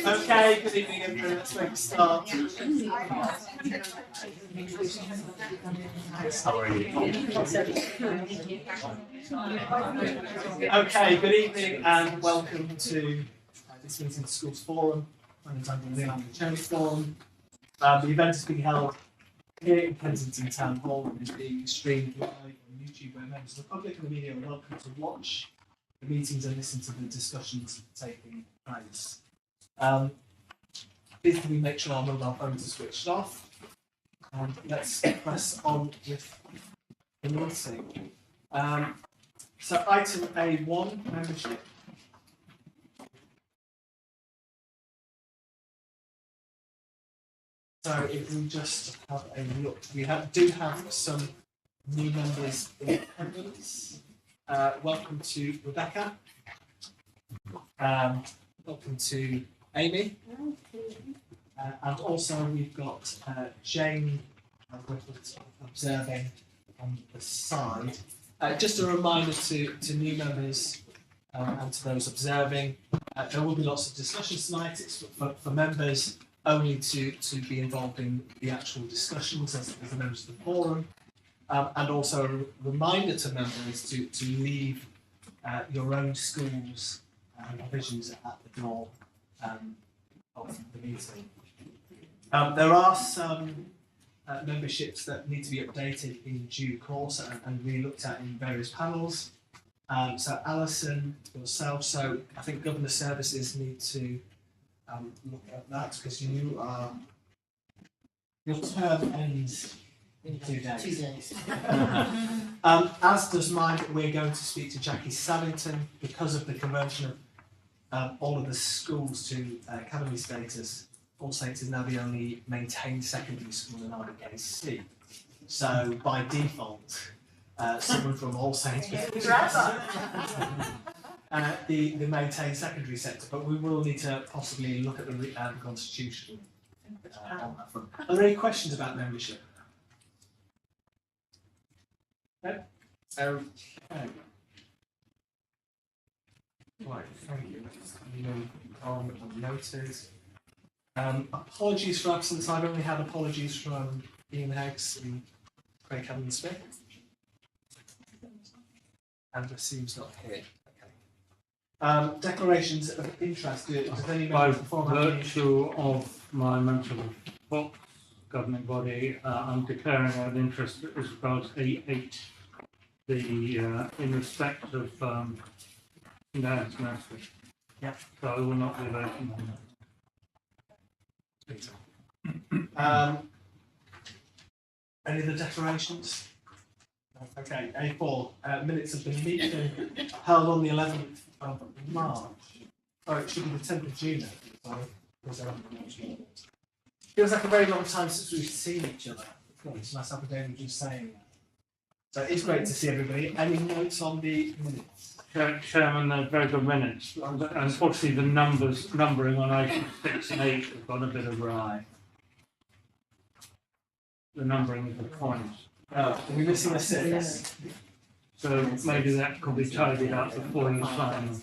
Okay, good evening everyone, let's make a start. Okay, good evening and welcome to this meeting of the Schools Forum. My name's Andrew Neal, I'm the Chair of the Forum. The event is being held here in Kensington Town Hall and is being streamed live on YouTube where members of the public and the media are welcome to watch the meetings and listen to the discussions taking place. Please can we make sure our mobile phones are switched off, and let's press on with the meeting. So item A1, membership. So if we just have a look, we do have some new members in attendance. Welcome to Rebecca. Welcome to Amy. And also we've got Jane observing on the side. Just a reminder to new members and to those observing, there will be lots of discussions tonight. It's for members only to be involved in the actual discussions as the members of the forum. And also a reminder to members to leave your own schools and provisions at the door of the meeting. There are some memberships that need to be updated in due course and re-looked at in various panels. So Alison, yourself, so I think Governor Services need to look at that because your term ends in 2 days. 2 days. As does mine, we're going to speak to Jackie Savington because of the conversion of all of the schools to academy status. All Saints is now the only maintained secondary school in RDKC. So by default, someone from All Saints the maintained secondary sector, but we will need to possibly look at the constitution on that front. Are there any questions about membership? No? Okay. Right, thank you. Noted. Apologies for absence. I've only had apologies from Ian Heggs and Craig Cameron-Smith. And Rasim's not here. Okay. Declarations of interest. Does any member By virtue of my membership of Fox governing body, I'm declaring an interest as regards A8, in respect of Nan's nursery. Yep. So I will not be voting on that. Any other declarations? Okay, A4, minutes of the meeting held on the 11th of March. Oh, it should be the 10th of June. Sorry. Feels like a very long time since we've seen each other. It's myself and David just saying that. So it's great to see everybody. Any notes on the minutes? Chairman, they're very good minutes. Unfortunately, the numbering on items 6 and 8 have gone a bit awry. The numbering of the points. Are we missing a 6? So maybe that could be tidied up before you sign them.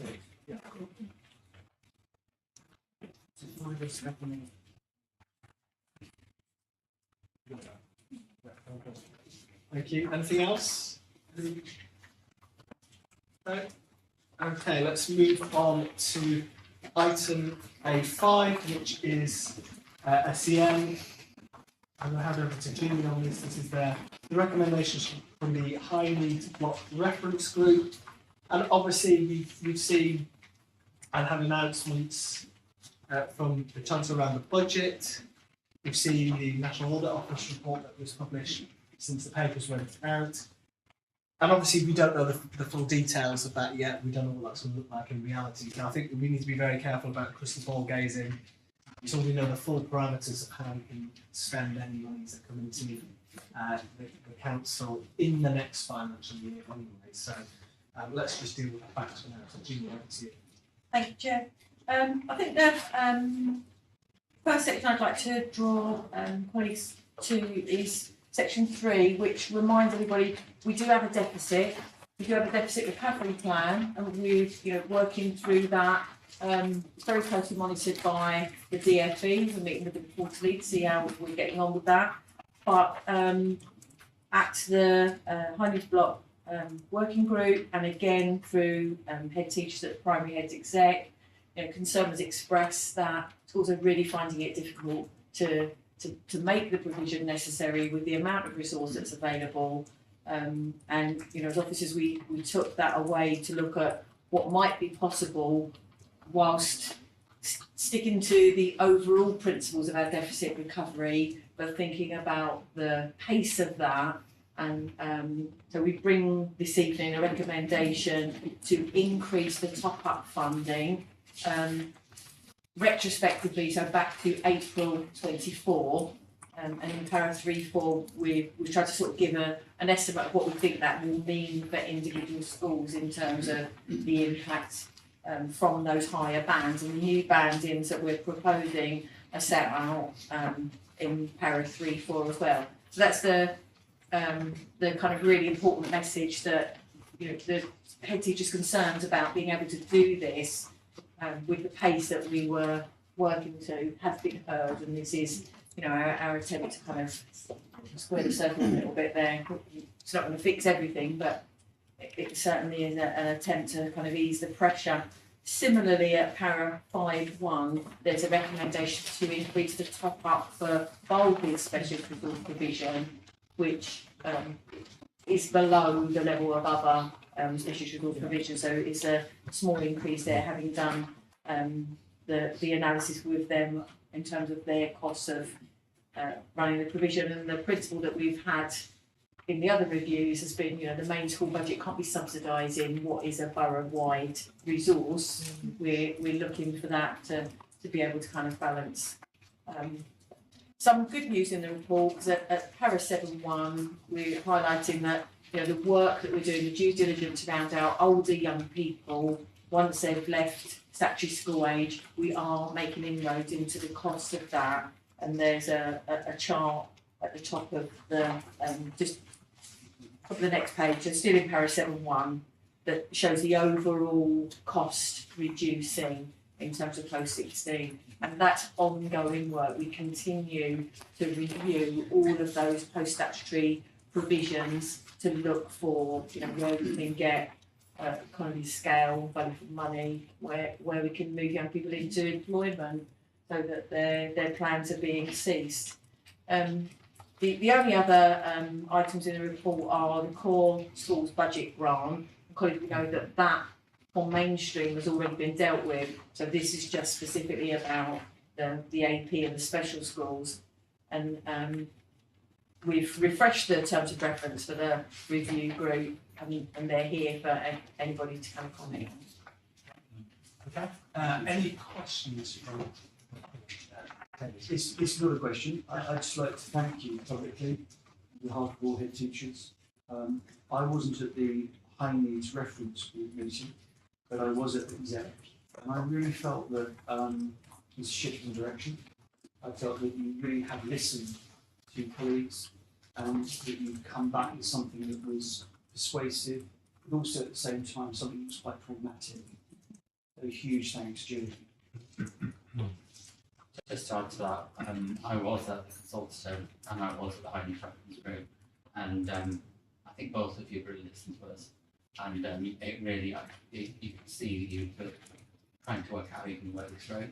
Thank you. Anything else? No? Okay, let's move on to item A5, which is SEN. I'm going to hand over to Julie on this. This is the recommendations from the High Needs Block Reference Group. And obviously, we've seen and had announcements from the Chancellor around the budget. We've seen the National Audit Office report that was published since the papers went out. And obviously, we don't know the full details of that yet. We don't know what that's going to look like in reality. So I think we need to be very careful about crystal ball gazing until we know the full parameters of how we can spend any monies that come into the council in the next financial year anyway. So let's just deal with the facts for now. So Julie, over to you. Thank you, Chair. I think the first section I'd like to draw colleagues to is section 3, which reminds everybody we do have a deficit. We do have a deficit recovery plan, and we're working through that It's very closely monitored by the DFE. We're meeting with them quarterly to see how we're getting on with that. But at the Hindley Block working group, and again through head teachers at the primary heads exec, concern was expressed that schools are really finding it difficult to make the provision necessary with the amount of resource that's available. And as officers, we took that away to look at what might be possible whilst sticking to the overall principles of our deficit recovery, but thinking about the pace of that. And so we bring this evening a recommendation to increase the top-up funding retrospectively, so back to April 24. And in para 3-4, we've tried to sort of give an estimate of what we think that will mean for individual schools in terms of the impact from those higher bands. And the new bandings that we're proposing are set out in para 3-4 as well. So that's the kind of really important message that the head teacher's concerns about being able to do this with the pace that we were working to have been heard, and this is our attempt to kind of square the circle a little bit there. It's not going to fix everything, but it certainly is an attempt to kind of ease the pressure. Similarly, at para 5.1, there's a recommendation to increase the top up for bulky special resource provision, which is below the level of other special resource provision. So it's a small increase there, having done the analysis with them in terms of their costs of running the provision. And the principle that we've had in the other reviews has been, the main school budget can't be subsidising what is a borough-wide resource. We're looking for that to be able to kind of balance. Some good news in the report, because at para 7.1, we're highlighting that the work that we're doing, the due diligence around our older young people, once they've left statutory school age, we are making inroads into the cost of that. And there's a chart at the top of the just of the next page, so still in para 7.1, that shows the overall cost reducing in terms of post 16. And that's ongoing work. We continue to review all of those post statutory provisions to look for where we can get economy of scale, value for money, where we can move young people into employment so that their plans are being ceased. The only other items in the report are the core schools budget grant, because we know that for mainstream has already been dealt with. So this is just specifically about the AP and the special schools. And we've refreshed the terms of reference for the review group, and they're here for anybody to kind of comment on. Okay. Any questions from? It's not a question. I'd just like to thank you publicly on behalf of all head teachers. I wasn't at the high needs reference group meeting, but I was at the exec, and I really felt that it's a shift in direction. I felt that you really have listened to colleagues and that you've come back with something that was persuasive, but also at the same time something that was quite pragmatic. So a huge thanks, Julie. Just to add to that, I was at the consultative and I was at the High Needs Reference Group, and I think both of you really listened to us, and it really, you can see that you were trying to work out how you can work this through,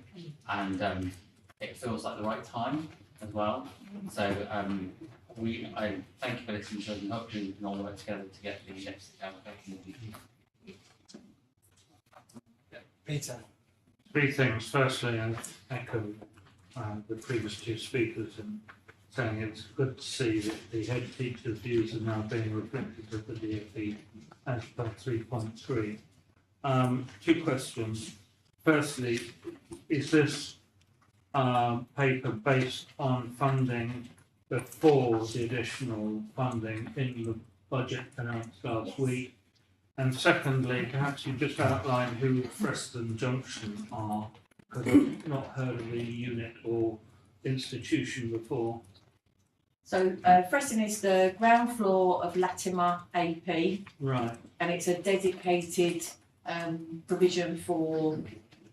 and it feels like the right time as well. So I thank you for listening to us, and hopefully we can all work together to get the next allocation. Peter. Three things. Firstly, I echo the previous two speakers in saying it's good to see that the head teacher's views are now being reflected at the DFE as per 3.3. Two questions. Firstly, is this paper based on funding before the additional funding in the budget announced last week? And secondly, perhaps you just outline who Preston Junction are, because I've not heard of the unit or institution before. So Preston is the ground floor of Latimer AP, Right. and it's a dedicated provision for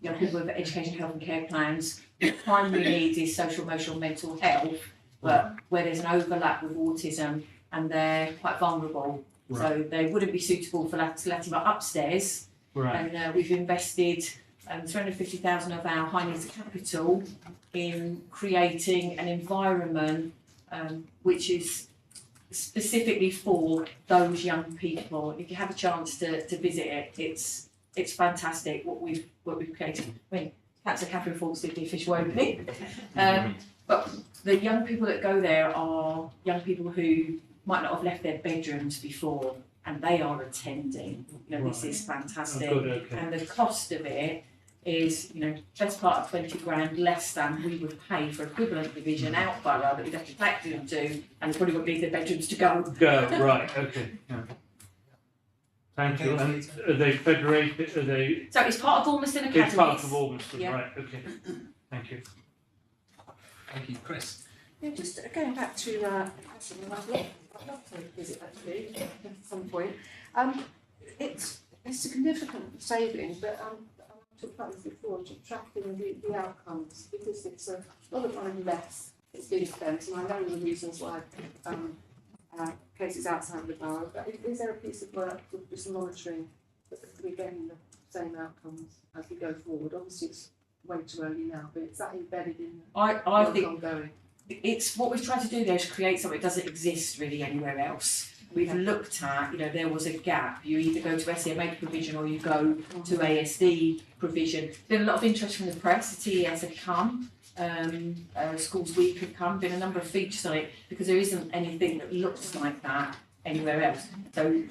young people with education, health and care plans. The primary needs is social, emotional, mental health, but where there's an overlap with autism and they're quite vulnerable. So they wouldn't be suitable for letting upstairs. Right. And we've invested 350,000 of our high needs capital in creating an environment which is specifically for those young people. If you have a chance to visit it, it's fantastic what we've created. I mean, Councillor Catherine Fawkes did the official opening, but the young people that go there are young people who might not have left their bedrooms before, and they are attending. You know, this is fantastic, Oh, good, okay. and the cost of it is, you know, best part of 20 grand less than we would pay for equivalent division out borough that we'd have to tax them to, and probably wouldn't leave their bedrooms to go. Right, okay, yeah. Thank you, and are they federated, are they, So it's part of Ormiston Academies. it's part of Ormiston, Yeah. right, okay, thank you. Thank you, Chris. Yeah, just going back to a question I'd love to visit actually at some point. It's a significant saving, but I've talked about this before, just tracking the outcomes, because it's a lot of money less that's being spent, and I know the reasons why cases outside the borough, but is there a piece of work with just monitoring that we're getting the same outcomes as we go forward? Obviously it's way too early now, but is that embedded in the I work think ongoing? it's what we've tried to do there is create something that doesn't exist really anywhere else. We've looked at, you know, there was a gap. You either go to SEMH provision or you go to ASD provision. There's been a lot of interest from the press. The TES have come, Schools Week have come. Been a number of features on it because there isn't anything that looks like that anywhere else. So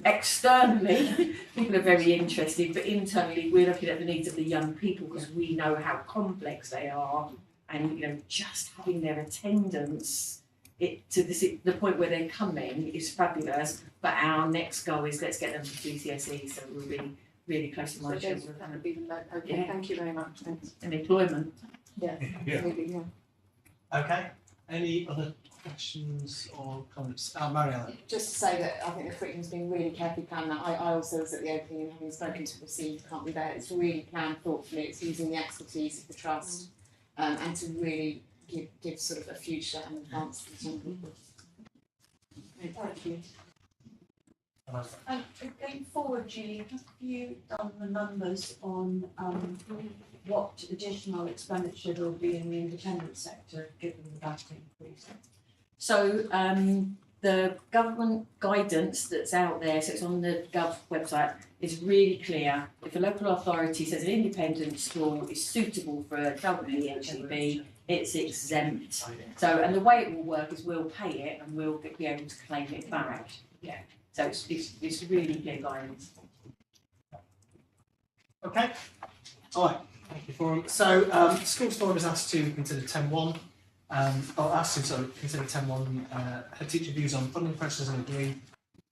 externally, people are very interested, but internally, we're looking at the needs of the young people because we know how complex they are, and you know, just having their attendance. The point where they're coming is fabulous, but our next goal is let's get them to GCSE, so we'll be really close to So my those children would kind of be the okay, Yeah. thank you very much. Thanks. and employment. Yeah, Yeah. absolutely, yeah. Okay. Any other questions or comments? Mariella. Just to say that I think the curriculum's been really carefully planned. That I also was at the opening and having spoken to the scene, can't be there. It's really planned thoughtfully. It's using the expertise of the trust, and to really give sort of a future and advance to the young people. Thank you. Going forward, Julie, have you done the numbers on what additional expenditure there will be in the independent sector given that increase? So the government guidance that's out there, so it's on the Gov website, is really clear. If a local authority says an independent school is suitable for a child with EHCP, it's exempt. So, and the way it will work is we'll pay it and we'll be able to claim it back. Yeah. So it's really clear guidance. Okay. All right. Thank you, Forum. So, Schools Forum is asked to consider 10.1. Consider 10.1. Her teacher views on funding pressures and agree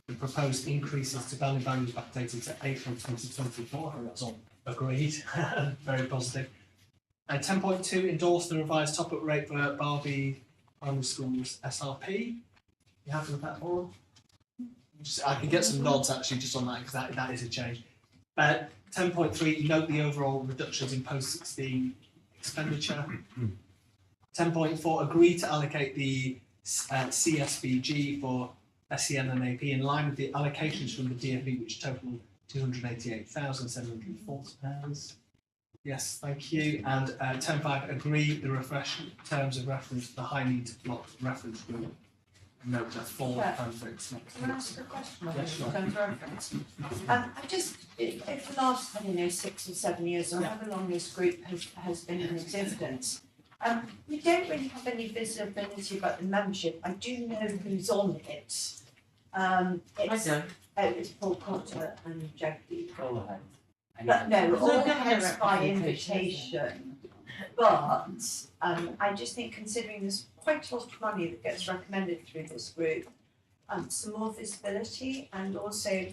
the proposed increases to banding values backdated to April 2024. I think that's all agreed. Very positive. 10.2 endorse the revised top-up rate for Barbie Primary School's SRP. You happy with that, Forum? I can get some nods actually just on that because that is a change. 10.3, note the overall reductions in post-16 expenditure. 10.4, agree to allocate the CSBG for SEN and AP in line with the allocations from the DFE, which total £288,740. Yes, thank you. And 10.5, agree the refresh terms of reference for the high needs block reference group. Note the full conflicts. Can I ask a question on Yes, sure. terms of reference? I just, if the last, 6 or 7 years, or however long this group has been in existence, we don't really have any visibility about the membership. I do know who's on it. It's Paul Cotter and Jackie. Go ahead. But no, all no hands by representation, invitation. But I just think considering there's quite a lot of money that gets recommended through this group, some more visibility, and also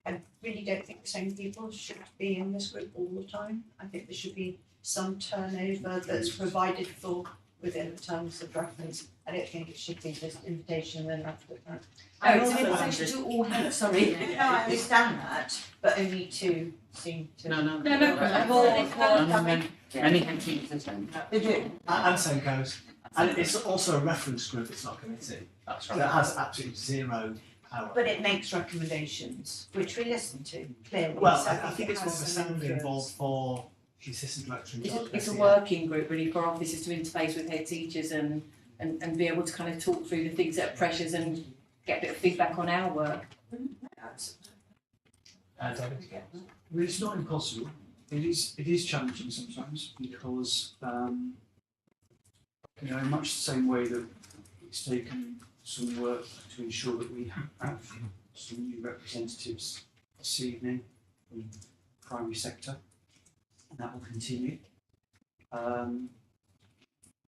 I really don't think the same people should be in this group all the time. I think there should be some turnover that's provided for within the terms of reference. I don't think it should be just invitation and after that. Oh, it's an invitation to all heads, sorry. No, I understand that, but only two seem to. No, no. No, no, Many head teachers attend. They do. And same goes. And it's also a reference group, it's not a committee. That's So it right. has absolutely zero power. But it makes recommendations, which we listen to clearly. Well, so I think it's it more has of a some sounding influence. board for the assistant director. and It's a SEN. working group really for officers to interface with head teachers and be able to kind of talk through the things that are pressures and get a bit of feedback on our work. David? Well, it's not impossible. It is challenging sometimes because, you know, in much the same way that it's taken some work to ensure that we have some new representatives this evening from the primary sector, and that will continue.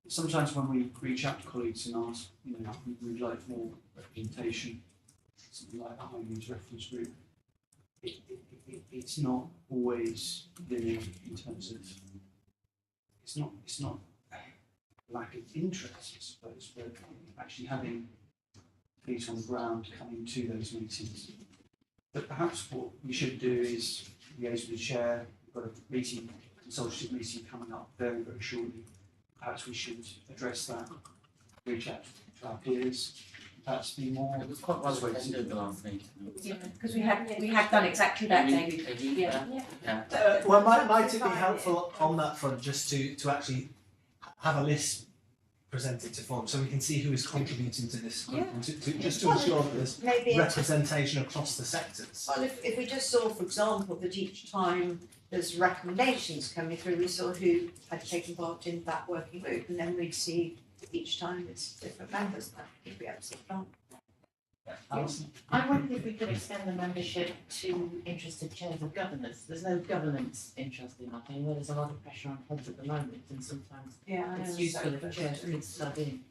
Sometimes when we reach out to colleagues and ask, you know, we'd like more representation, something like the High News Reference Group, it's not always linear in terms of, it's not lack of interest, I suppose, but actually having feet on the ground coming to those meetings. But perhaps what we should do is liaise with the chair. We've got a meeting, consultative meeting coming up very, very shortly. Perhaps we should address that, reach out to our peers, perhaps be more. It was quite well attended the last meeting. Yeah, because we had done exactly that, David. Yeah. Yeah. Well, might it be helpful on that front just to actually have a list presented to forum so we can see who is contributing to this group and just to ensure that there's Maybe representation across the sectors. Well, if we just saw, for example, that each time there's recommendations coming through, we saw who had taken part in that working group, and then we'd see each time it's different members, that would be absolutely fine. Alison? I wondered if we could extend the membership to interested chairs of governors. There's no governance interest in that thing, where there's a lot of pressure on heads at the moment, and sometimes Yeah, it's useful if a chair could sub in.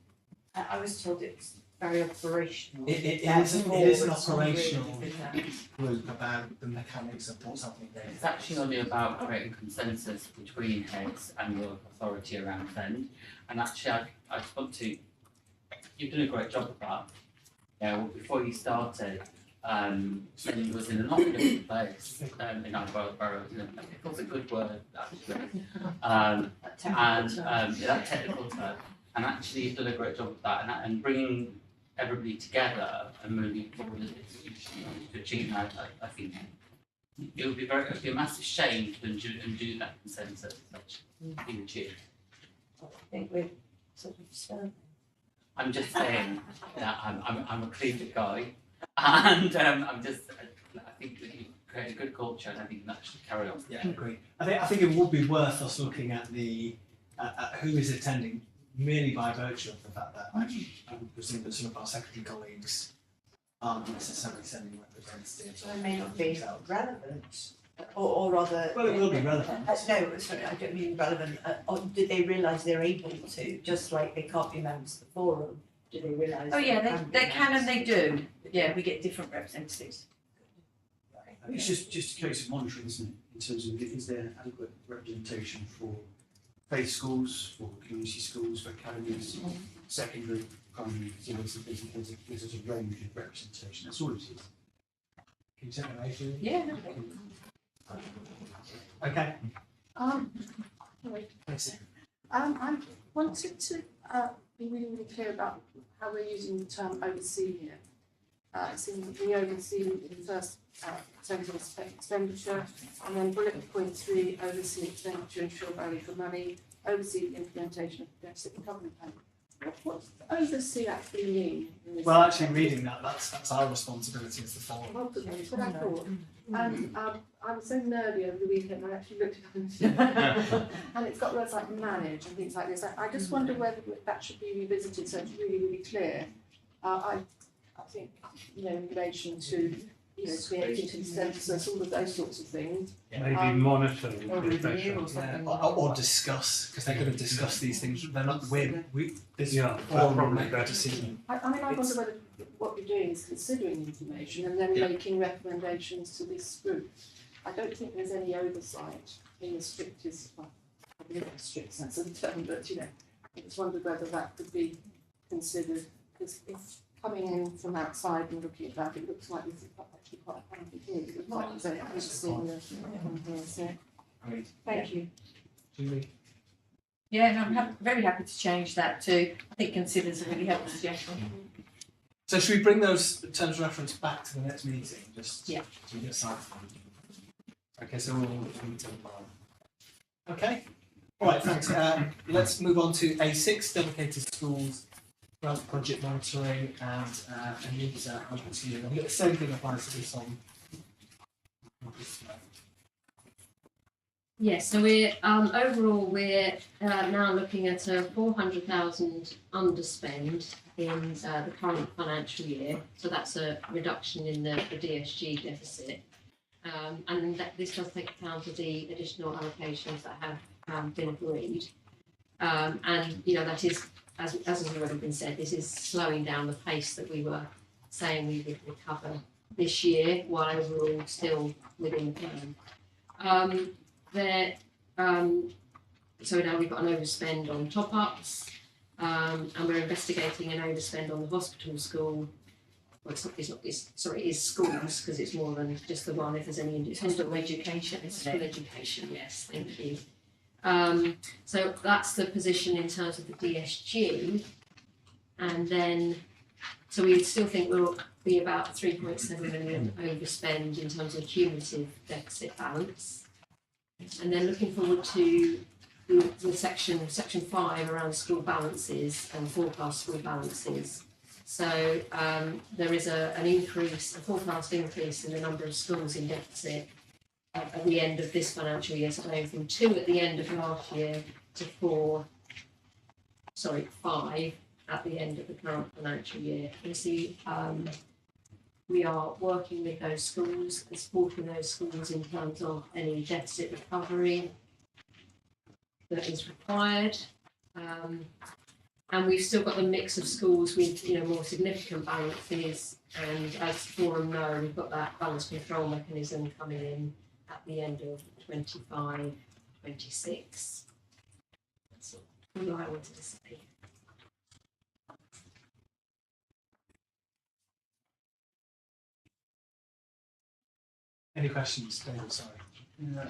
I was told it's very operational. It is That's an more, it's not really operational different. group about the mechanics of what's happening there. It's actually about creating consensus between heads and your authority around SEND. And actually, I spoke to, you've done a great job of that. Yeah, well, before you started, SEND was in a lot of different place in our borough. You know, it was a good word, actually. That technical term. And actually, you've done a great job of that and bringing everybody together and moving forward as an institution to achieve that. I think it would be a massive shame to undo that consensus that's been achieved. I think we're sort of still. I'm just saying that I'm a clean guy, and I think that you create a good culture, and I think that should carry on. Yeah, I agree. I think it would be worth us looking at the at who is attending merely by virtue of the fact that I presume that some of our secretary colleagues aren't necessarily sending representatives. So it may not be relevant, or rather. Well, it will be relevant. No, sorry, I don't mean relevant. Or did they realise they're able to, just like they can't be members of the forum? Do they realise? Oh yeah, be they can and members? they do. Yeah, we get different representatives. It's just a case of monitoring, isn't it, in terms of is there adequate representation for faith schools, for community schools, for academies, secondary, primary, you know, there's a range of representation, that's all it is. Can you take that away? Yeah, no. Okay. Sorry. Thanks. I wanted to be really, really clear about how we're using the term oversee here. It seems that we oversee in the first terms of expenditure, and then bullet point 3, oversee expenditure, ensure value for money, oversee the implementation of the domestic recovery plan. What does oversee actually mean? Well, actually, reading that's our responsibility as the forum. Multiple, that's what I thought. And I was so nerdy over the weekend, I actually looked it up and it's got words like manage and things like this. I just wonder whether that should be revisited so it's really, really clear. I think, you know, in relation to, you know, creating consensus, all of those sorts of things. Maybe monitor would Or be review better. or something. Or discuss, because they're going to discuss these things. They're not. This Yeah, forum will probably make a better. decision. I mean, I wonder whether what you're doing is considering information and then making recommendations to this group. I don't think there's any oversight in the strictest, well, probably not the strict sense of the term, but you know, I just wondered whether that could be considered, because if coming in from outside and looking at that, it looks like this is actually quite a fancy thing. It's not as I was seeing from here, so Great. thank you. Julie? Yeah, and very happy to change that too. I think considers a really helpful suggestion. So should we bring those terms of reference back to the next meeting, just Yeah. to get signed? Okay, so we'll meet tomorrow. Okay, all right, thanks. Let's move on to A6, dedicated schools, grant project monitoring, and Anita, over to you. I think the same thing applies to this one. Yes, so we're overall we're now looking at a 400,000 underspend in the current financial year. So that's a reduction in the DSG deficit, and this does take account of the additional allocations that have been agreed. And you know that is, as has already been said, this is slowing down the pace that we were saying we would recover this year, while overall still within the plan. So now we've got an overspend on top-ups, and we're investigating an overspend on the hospital school. Well, it is schools, because it's more than just the one, if there's any. It's hospital education, It's isn't school it? education, yes, thank you. So that's the position in terms of the DSG, and then, so we still think we'll be about 3.7 million overspend in terms of cumulative deficit balance. And then looking forward to the section 5 around school balances and forecast school balances. So there is a forecast increase in the number of schools in deficit at the end of this financial year, so going from 2 at the end of last year to 5 at the end of the current financial year. Obviously, we are working with those schools and supporting those schools in terms of any deficit recovery that is required. And we've still got the mix of schools with, you know, more significant balances, and as Forum know, we've got that balance control mechanism coming in at the end of 25, 26. That's all I wanted to say. Any questions, David? Sorry.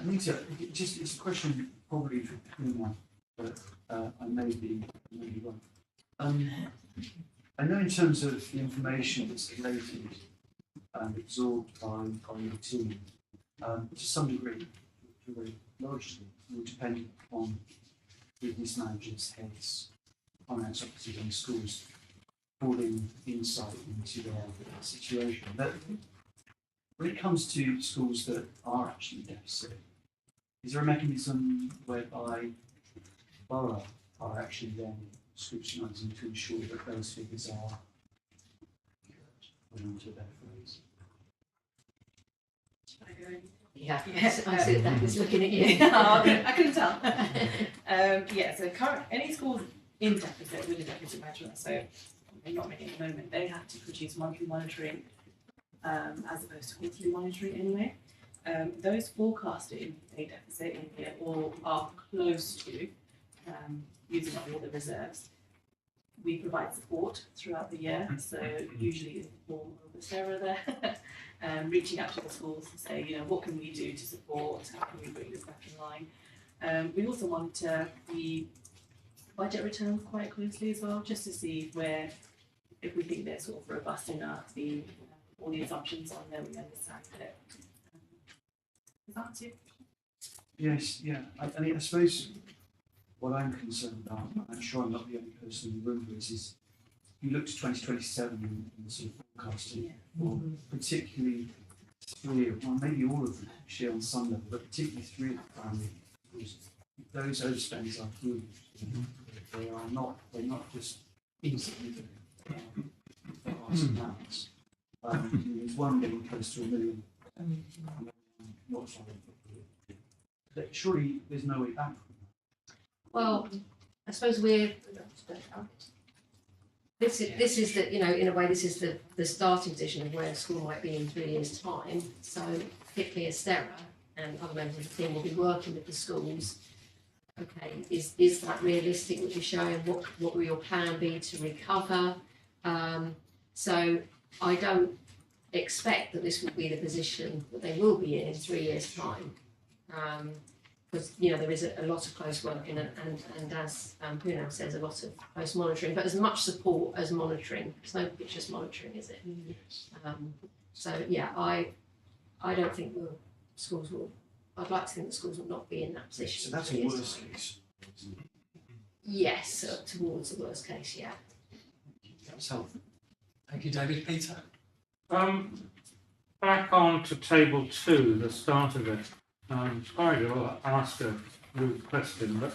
Anita, it's a question probably for Kumar, but I may be wrong. I know in terms of the information that's collated and absorbed by your team, to some degree, very largely, will depend on business managers, heads, finance officers and schools pulling insight into their situation. But when it comes to schools that are actually deficit, is there a mechanism whereby borough are actually then scrutinising to ensure that those figures are, put onto their phrase? Yeah, I see that was looking at you. I couldn't tell. So any schools in deficit with a deficit management, so not many at the moment, they have to produce monthly monitoring as opposed to quarterly monitoring anyway. Those forecasting a deficit in here or are close to using up all the reserves. We provide support throughout the year, so usually it's more of a Sarah there, reaching out to the schools to say, you know, what can we do to support, how can we bring this back in line. We also monitor the budget returns quite closely as well, just to see if we think they're sort of robust enough, all the assumptions on there, we understand it. Is that it? Yes, yeah. I mean, I suppose what I'm concerned about, and I'm sure I'm not the only person in the room for this, is you look to 2027 and the sort of forecasting, or particularly three, or maybe all of them actually on some level, but particularly three of the primary schools. Those overspends are huge. They're not just insignificant. There are some amounts. There's one getting close to $1 million. Not sorry. But surely there's no way back from that. Well, I suppose this is the, you know, in a way this is the starting position of where a school might be in 3 years' time. So particularly Estera and other members of the team will be working with the schools okay, is that realistic what you're showing? What will your plan be to recover? So I don't expect that this will be the position that they will be in 3 years' time. Because, you know, there is a lot of close working and as Poonam says, a lot of close monitoring, but as much support as monitoring. It's no just monitoring, is it? So yeah, I don't think schools will, I'd like to think that schools will not be in that position. So that's in a 3 years' worst time. case. Yes, towards the worst case, yeah. That's helpful. Thank you, David. Peter? Back on to table 2, the start of it. I'm sorry to ask a rude question, but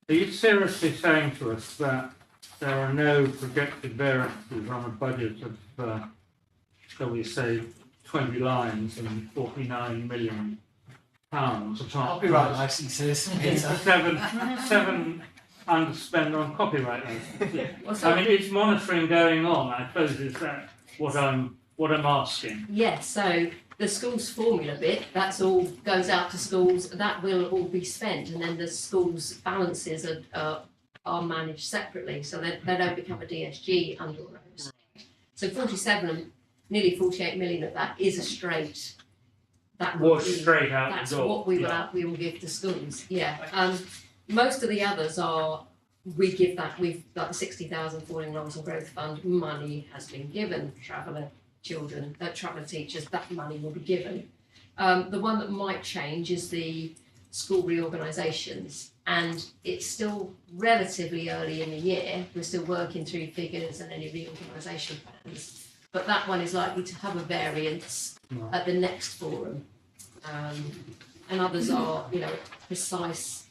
are you seriously saying to us that there are no projected variances on a budget of, shall we say, 20 lines and £49 million? Copyright licenses, Peter. Seven underspend on copyright licenses. Well, so- I mean, it's monitoring going on. I suppose is that what I'm asking. Yes, so the school's formula bit, that's all goes out to schools, that will all be spent, and then the school's balances are managed separately, so they don't become a DSG under all those. So 47 and nearly 48 million of that is a straight. That will Wash be- straight out That's the door. what we will Yeah. we will give to schools. Yeah. Most of the others are we give that we've like the 60,000 Falling Roles and Growth Fund money has been given. Traveller children, traveller teachers, that money will be given. The one that might change is the school reorganisations, and it's still relatively early in the year. We're still working through figures and any reorganisation plans, but that one is likely to have a variance at the next forum. And others are, you know, precise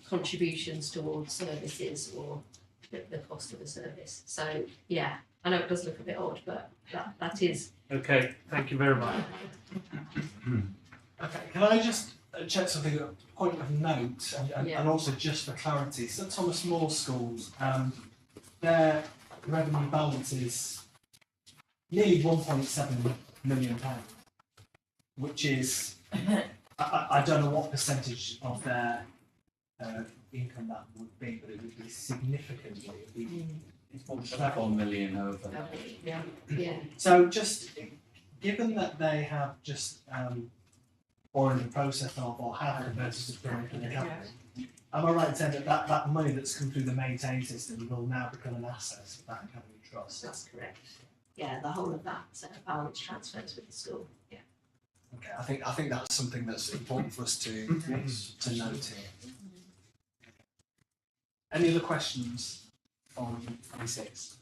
contributions towards services or the cost of a service. So yeah, I know it does look a bit odd, but that is. Okay, thank you very much. Okay, can I just check something, a point of note, Yeah. and also just for clarity, St Thomas More schools, their revenue balance is nearly £1.7 million, which is, I don't know what percentage of their income that would be, but it would be significantly, it would be It's 1.4 million over. Yeah. Yeah. So just given that they have just or in the process of or have converted to current capital, am I right in saying that that money that's come through the maintain system will now become an asset of that academy trust? That's correct. Yeah, the whole of that balance transfers with the school. Yeah. Okay, I think that's something that's important for us to note here. Any other questions on 26?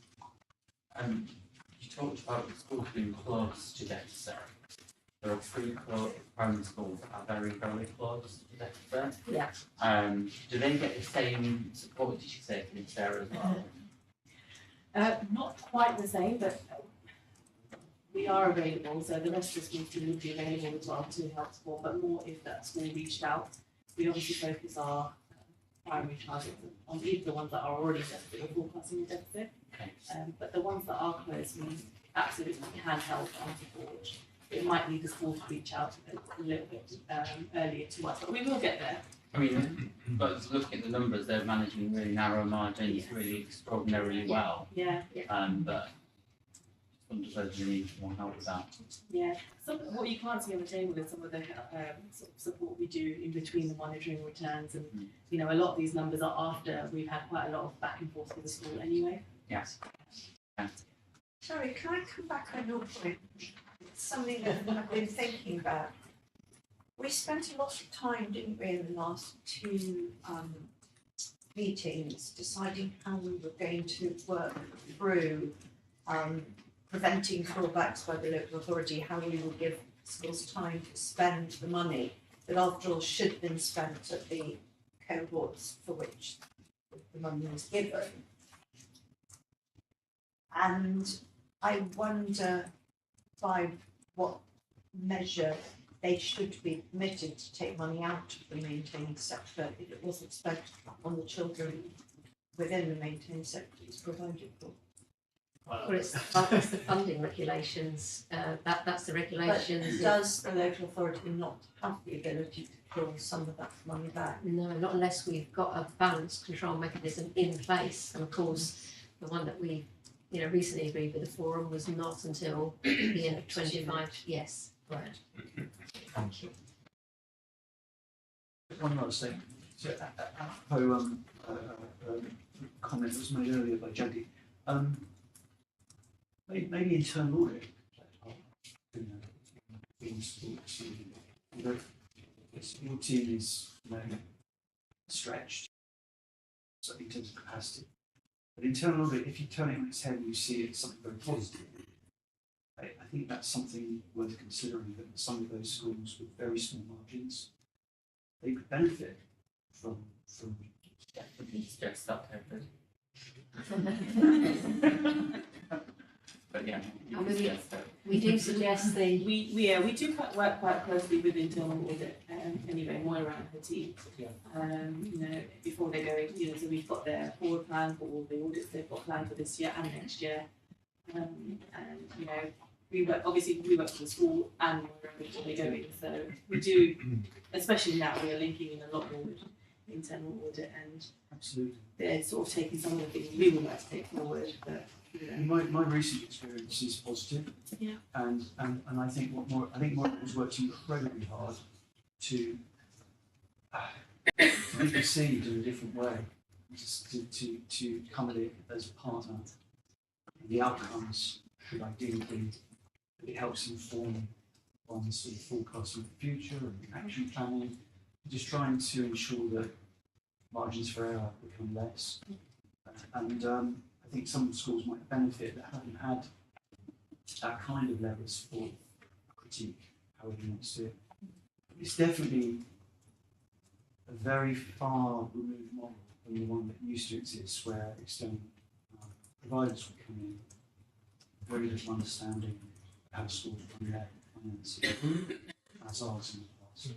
You talked about the schools being close to deficit. There are 3 primary schools that are very, very close to deficit. Yeah. Do they get the same support, did you say, from Sarah as well? Not quite the same, but we are available, so the rest of the schools would be available as well to help support, but more if that school reached out. We obviously focus our primary targets on either the ones that are already deficit or forecasting a deficit, Okay. but the ones that are close, we absolutely can help and support. It might need the school to reach out a little bit earlier to us, but we will get there. I mean, but looking at the numbers, they're managing really narrow margins really extraordinarily well. Yeah. But just wonder whether you need more help with that. Yeah, what you can't see on the table is some of the sort of support we do in between the monitoring returns, and you know, a lot of these numbers are after we've had quite a lot of back and forth with the school anyway. Yes. Sorry, can I come back on your point? It's something that I've been thinking about. We spent a lot of time, didn't we, in the last 2 meetings deciding how we were going to work through preventing clawbacks by the local authority, how we will give schools time to spend the money that after all should have been spent at the cohorts for which the money was given. And I wonder by what measure they should be permitted to take money out of the maintained sector if it wasn't spent on the children within the maintained sector it's provided for. Well, it's the funding regulations, that's the But regulations. does the local authority not have the ability to pull some of that money back? No, not unless we've got a balanced control mechanism in place, and of course, the one that we, recently agreed with the forum was not until the end of 25, yes, right. Thank you. One other thing, so, comment that was made earlier by Jodie. Maybe internal audit. In sports, your team is stretched, so in terms of capacity. But internal audit, if you turn it on its head and you see it as something very positive, I think that's something worth considering, that some of those schools with very small margins, they could benefit from Definitely stressed out over But yeah, you And can we- suggest that. We do suggest the, We do work quite closely with internal audit, anyway, Moira and her team. Yeah. Before they go, so we've got their forward plan for all the audits they've got planned for this year and next year. We work for the school and Moira before they go in, so we do, especially now, we are linking in a lot more with internal audit, and absolutely. they're sort of taking some of the things we would like to take forward, but, My recent experience is positive. Yeah. And I think Moira has worked incredibly hard to be perceived in a different way, just to come at it as a partner. The outcomes should ideally be that it helps inform on sort of forecasting the future and action planning, just trying to ensure that margins for error become less. And I think some schools might benefit that haven't had that kind of level of support, critique, however you want to do it. It's definitely a very far removed model from the one that used to exist, where external providers would come in, very little understanding of how schools run their finances, as ours in the past.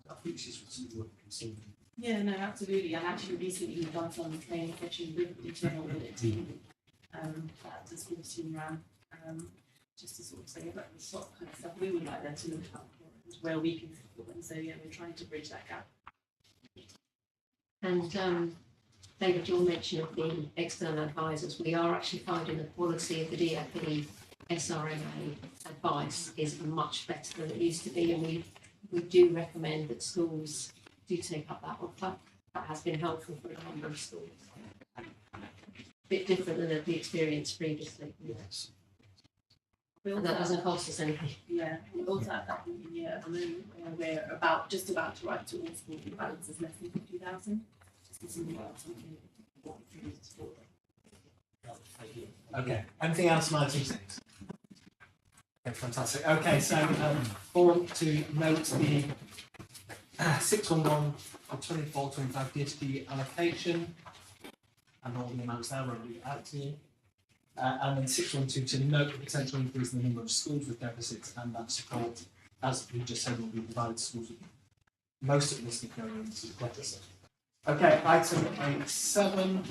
I think this is something worth considering. yeah, no, absolutely, and actually recently we've done some training sessions with the internal audit team, that the schools team ran, just to sort of say about the sort of kind of stuff we would like them to look out for and where we can support them, so yeah, we're trying to bridge that gap. and David, your mention of the external advisors, we are actually finding the quality of the DFE SRMA advice is much better than it used to be, and we do recommend that schools do take up that offer. That has been helpful for a number of schools. Bit different than the experience previously. Yes. We And also that have doesn't cost us anything. Yeah, we also have that in the year at the moment, where we're just about to write to all schools with balances less than 50,000. Just to see about something what we can do to support them. Okay, anything else on item 6? Okay, fantastic. Okay, so forum to note the 611 for 24-25 DSP allocation and all the amounts there, we'll read it out to you. And then 612 to note the potential increase in the number of schools with deficits, and that support, as we just said, will be provided to schools with most of this going into the deficit. Okay, item 8.7,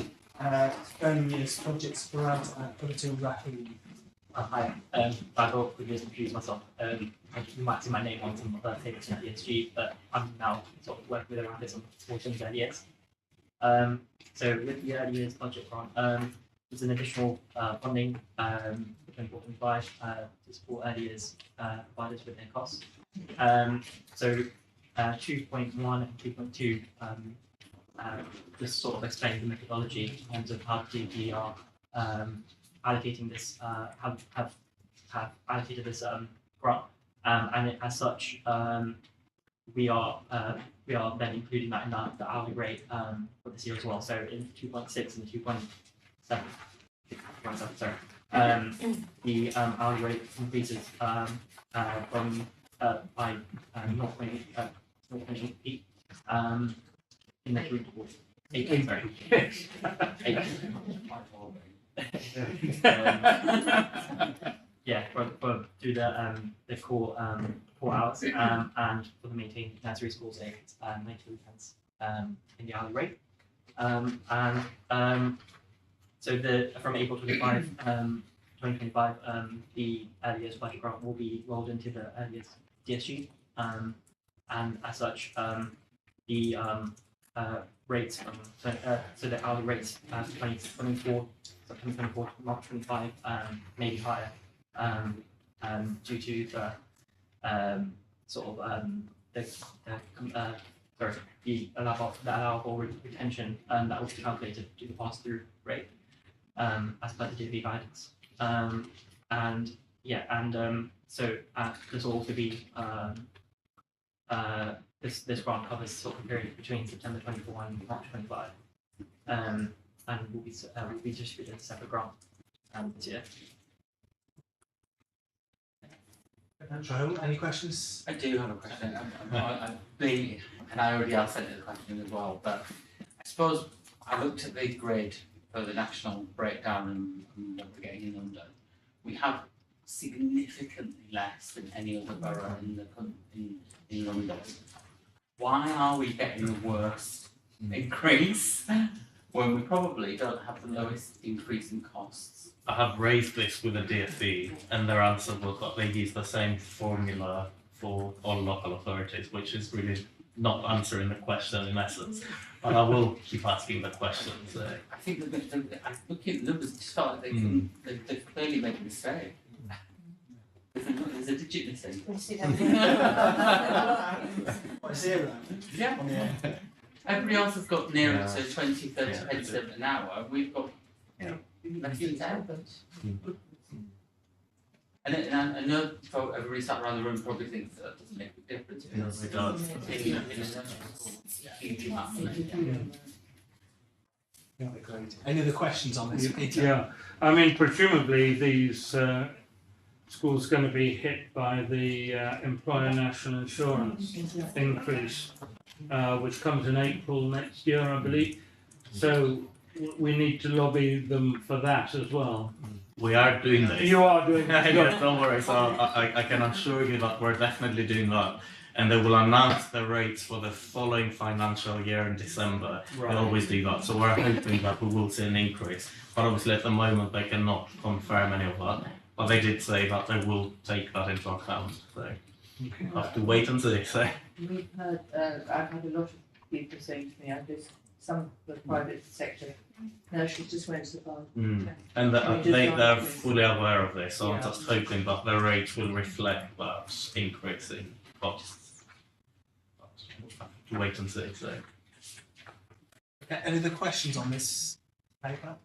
going year's budgets for out to Rahul. Hi, I hope we just introduce myself. You might see my name on some other things at ESG, but I'm now sort of working with around this on small things ideas. So with the early years budget grant, there's an additional funding between 4.5 to support early years providers with their costs. So 2.1 and 2.2 just sort of explain the methodology in terms of how we are allocating this, have allocated this grant, and as such, we are then including that in the hourly rate for this year as well. So in 2.6 and 2.7, the hourly rate increases from by 0.8 in the group. 8, sorry. 8. Yeah, for through the core hours and for the maintained nursery schools 90 pence in the hourly rate, and So from April 2025, the early years budget grant will be rolled into the early years DSG, and as such, the rates so the hourly rates 2024, September 24 to March 25 may be higher due to the the allowable retention that was calculated to the pass-through rate as per the DV guidance. So this will also be this grant covers sort of period between September 24 and March 25, and will be distributed as a separate grant this year. Joe, any questions? I do have a question. And I already asked the question as well, but I suppose I looked at the grid for the national breakdown and what we're getting in London. We have significantly less than any other borough in London. Why are we getting the worst increase when we probably don't have the lowest increase in costs? I have raised this with the DfE, and their answer was that they use the same formula for all local authorities, which is really not answering the question in essence. But I will keep asking the questions. I think I look at the numbers, just felt like they clearly made a mistake. There's a digit missing. What, 0? Yeah. On the end. Everybody else has got nearer to 20, 30 pence an hour. We've got less than 10. And I know everybody sat around the room probably thinks that doesn't make a difference. Yes, it does. Huge amount of money. Yeah, great. Any other questions on this, Peter? Yeah, I mean, presumably these schools going to be hit by the employer national insurance increase, which comes in April next year, I believe. So we need to lobby them for that as well. We are doing this. You are doing that. Yes, don't worry. So I can assure you that we're definitely doing that. And they will announce the rates for the following financial year in December. Right. They always do that. So we're hoping that we will see an increase. But obviously at the moment they cannot confirm any of that. But they did say that they will take that into account. So we'll have to wait and see. So. We've heard, I've had a lot of people saying to me, some of the private sector nurseries just went to the farm. And they're fully aware of this, so I'm just hoping that the rates will reflect that increase in costs. But we'll have to wait and see. So. Okay, any other questions on this paper?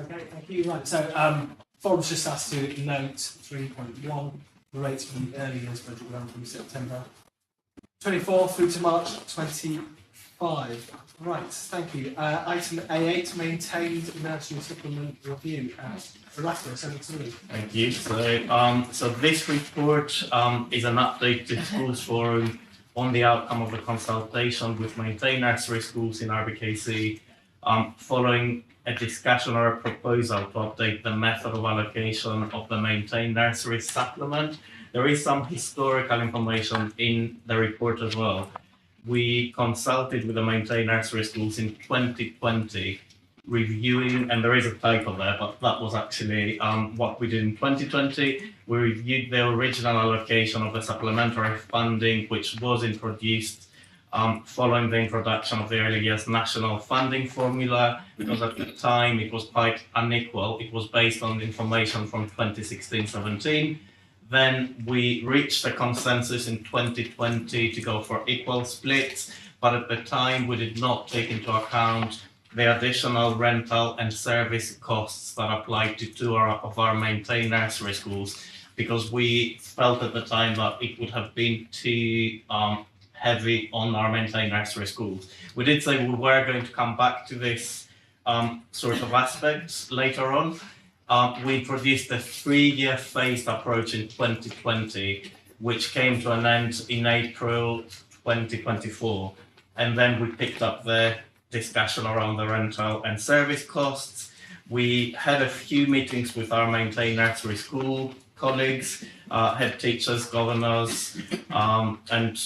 Okay, thank you. Right, so Bob's just asked to note 3.1, the rates for the early years budget run from September 24 through to March 25. Right, thank you. Item A8, maintained nursery supplement review. Erasmus, over to you. Thank you. So this report is an update to the Schools Forum on the outcome of the consultation with maintained nursery schools in RBKC, following a discussion or a proposal to update the method of allocation of the maintained nursery supplement. There is some historical information in the report as well. We consulted with the maintained nursery schools in 2020, reviewing, and there is a typo there, but that was actually what we did in 2020. We reviewed the original allocation of the supplementary funding, which was introduced following the introduction of the early years national funding formula, because at the time it was quite unequal. It was based on information from 2016-17. Then we reached a consensus in 2020 to go for equal splits, but at the time we did not take into account the additional rental and service costs that applied to two of our maintained nursery schools, because we felt at the time that it would have been too heavy on our maintained nursery schools. We did say we were going to come back to this sort of aspects later on. We introduced a 3-year phased approach in 2020, which came to an end in April 2024. And then we picked up the discussion around the rental and service costs. We had a few meetings with our maintained nursery school colleagues, head teachers, governors, and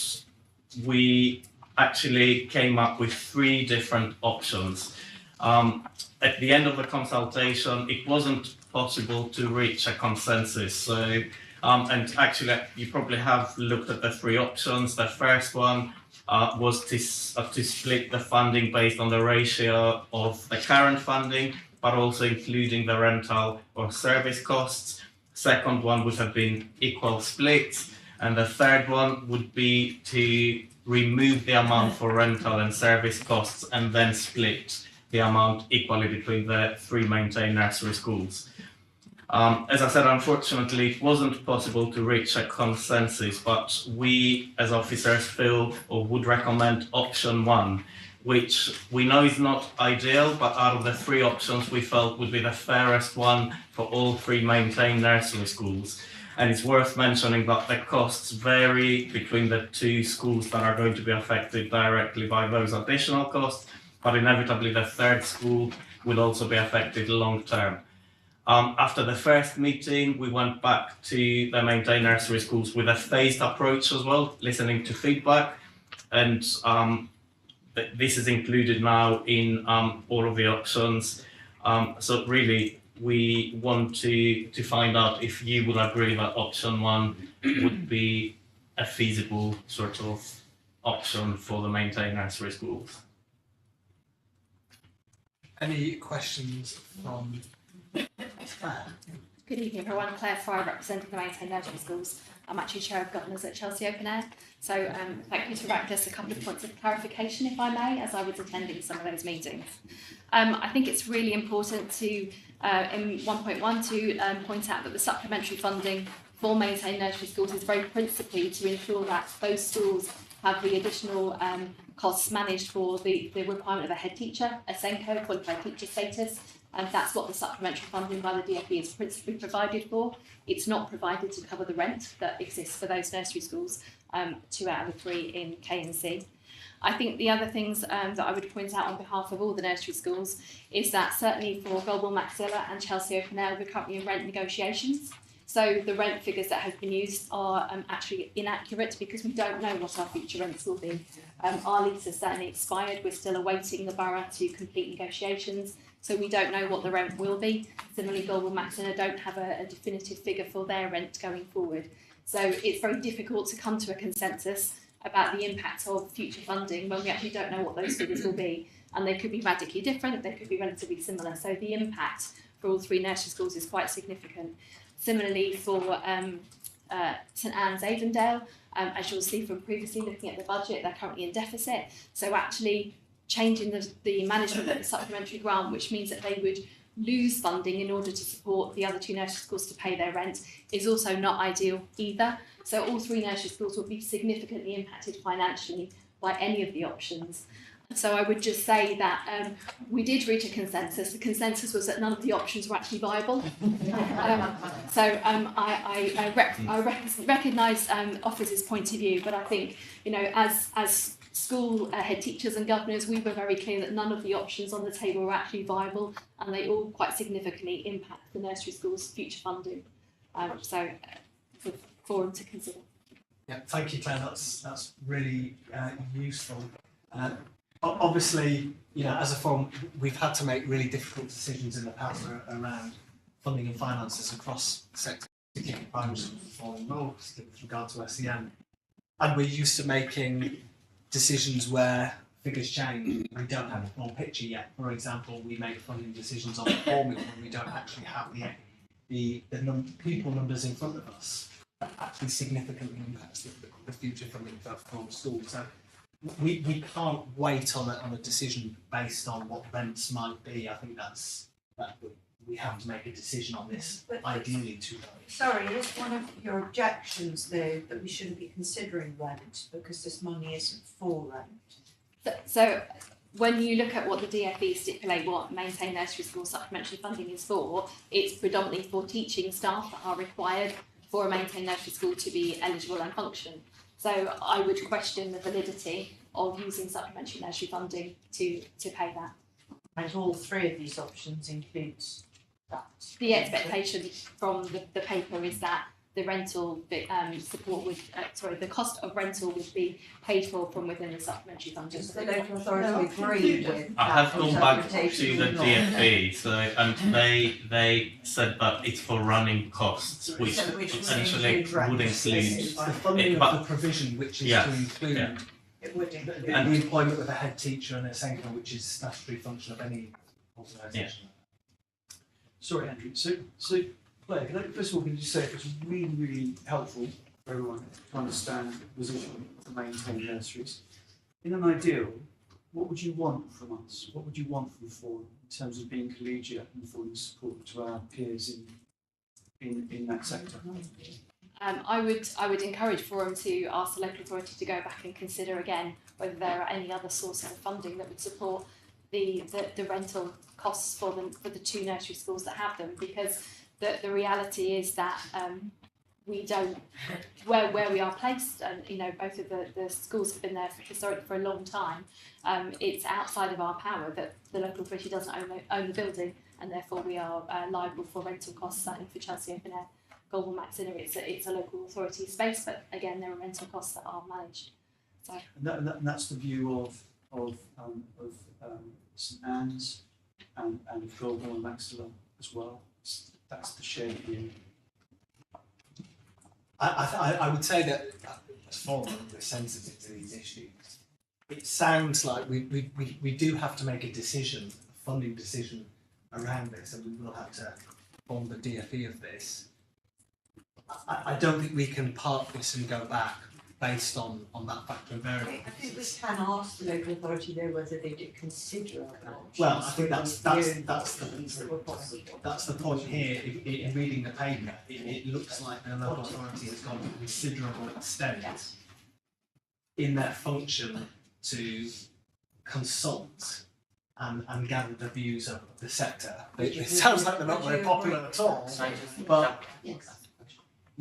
we actually came up with 3 different options. At the end of the consultation, it wasn't possible to reach a consensus. So, and actually, you probably have looked at the three options. The first one was to split the funding based on the ratio of the current funding, but also including the rental or service costs. Second one would have been equal splits. And the third one would be to remove the amount for rental and service costs and then split the amount equally between the three maintained nursery schools. As I said, unfortunately, it wasn't possible to reach a consensus, but we as officers feel or would recommend option one, which we know is not ideal, but out of the three options we felt would be the fairest one for all three maintained nursery schools. And it's worth mentioning that the costs vary between the two schools that are going to be affected directly by those additional costs, but inevitably the third school will also be affected long term. After the first meeting, we went back to the maintained nursery schools with a phased approach as well, listening to feedback, and this is included now in all of the options. So really, we want to find out if you would agree that option one would be a feasible sort of option for the maintained nursery schools. Any questions from Claire? Good evening, everyone. Claire Fry, representing the maintained nursery schools. I'm actually Chair of Governors at Chelsea Open Air. So thank you to Reckless. A couple of points of clarification, if I may, as I was attending some of those meetings. I think it's really important to, in 1.1, to point out that the supplementary funding for maintained nursery schools is very principally to ensure that those schools have the additional costs managed for the requirement of a head teacher, a SENCO, qualified teacher status, and that's what the supplementary funding by the DfE is principally provided for. It's not provided to cover the rent that exists for those nursery schools, 2 out of the 3 in K and C. I think the other things that I would point out on behalf of all the nursery schools is that certainly for Goldwell Maxilla and Chelsea Open Air, we're currently in rent negotiations. So the rent figures that have been used are actually inaccurate because we don't know what our future rents will be. Our lease has certainly expired. We're still awaiting the borough to complete negotiations. So we don't know what the rent will be. Similarly, Goldwell Maxilla don't have a definitive figure for their rent going forward. So it's very difficult to come to a consensus about the impact of future funding when we actually don't know what those figures will be. And they could be radically different, they could be relatively similar. So the impact for all 3 nursery schools is quite significant. Similarly for St Anne's Avondale, as you'll see from previously looking at the budget, they're currently in deficit. So actually changing the management of the supplementary grant, which means that they would lose funding in order to support the other 2 nursery schools to pay their rent, is also not ideal either. So all 3 nursery schools will be significantly impacted financially by any of the options. So I would just say that we did reach a consensus. The consensus was that none of the options were actually viable. I recognise officers' point of view, but I think, you know, as school head teachers and governors, we were very clear that none of the options on the table were actually viable, and they all quite significantly impact the nursery school's future funding. So for forum to consider. Yeah, thank you, Claire. That's really useful. Obviously, you know, as a forum, we've had to make really difficult decisions in the past around funding and finances across sectors, particularly primary school performing well, particularly with regard to SEN. And we're used to making decisions where figures change. We don't have the full picture yet. For example, we make funding decisions on performing when we don't actually have the people numbers in front of us. That actually significantly impacts the future funding for schools. So we can't wait on a decision based on what rents might be. I think that we have to make a decision on this, ideally too late. Sorry, is one of your objections though that we shouldn't be considering rent because this money isn't for rent? So when you look at what the DfE stipulate what maintained nursery school supplementary funding is for, it's predominantly for teaching staff that are required for a maintained nursery school to be eligible and function. So I would question the validity of using supplementary nursery funding to pay that. And all 3 of these options include that. The expectation from the paper is that the rental support would, the cost of rental would be paid for from within the supplementary funding. Does the local authority agree with I have that gone back to interpretation the or not? DFE, so and they said that it's for running costs, which So which would essentially include rent. would include It's the funding but- of the provision which is Yeah, to include yeah. It would the, include. the employment of a head teacher and a SENCO, which is statutory function of any organisation. Sorry, Andrew. So Claire, first of all, can you just say it was really, really helpful for everyone to understand the position to maintain nurseries. In an ideal, what would you want from us? What would you want from the forum in terms of being collegiate and affording support to our peers in that sector? I would encourage Forum to ask the local authority to go back and consider again whether there are any other sources of funding that would support the rental costs for the 2 nursery schools that have them, because the reality is that we don't, where we are placed, and both of the schools have been there historically for a long time, it's outside of our power that the local authority doesn't own the building, and therefore we are liable for rental costs, certainly for Chelsea Open Air. Goulburn Maxilla, it's a local authority space, but again there are rental costs that are managed. So. And that's the view of St Anne's and Goulburn and Maxilla as well. That's the shared view. I would say that as Forum, we're sensitive to these issues. It sounds like we do have to make a decision, a funding decision around this, and we will have to form the DFE of this. I don't think we can park this and go back based on that factor and variable. I think we can ask the local authority though whether they did consider our options. Well, I think that's things that were possible. that's the point here. In reading the paper, it looks like the local authority has gone to considerable extent in their function to consult and gather the views of the sector. It sounds like they're not very popular at all, but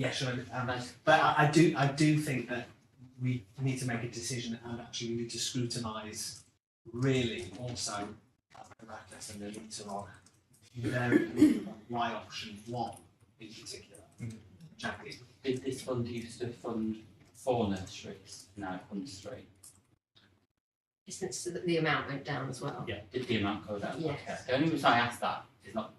yeah, sure. But I do think that we need to make a decision, and actually we need to scrutinise really also Heracles and the Leeds on why option 1 in particular. Jackie. Did this fund used to fund 4 nurseries, now it funds 3? Since the amount went down as well. Yeah, did the amount go down? Yes. Okay. The only reason I asked that is not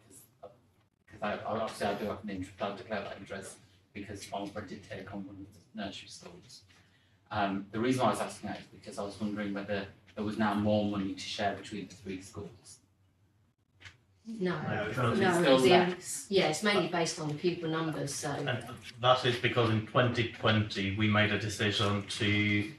because I obviously I do have an interest, I declare that interest because Farnborough did take on one of the nursery schools. The reason why I was asking that is because I was wondering whether there was now more money to share between the 3 schools. No, it's no, it's mainly based on the pupil numbers, so. And that is because in 2020 we made a decision to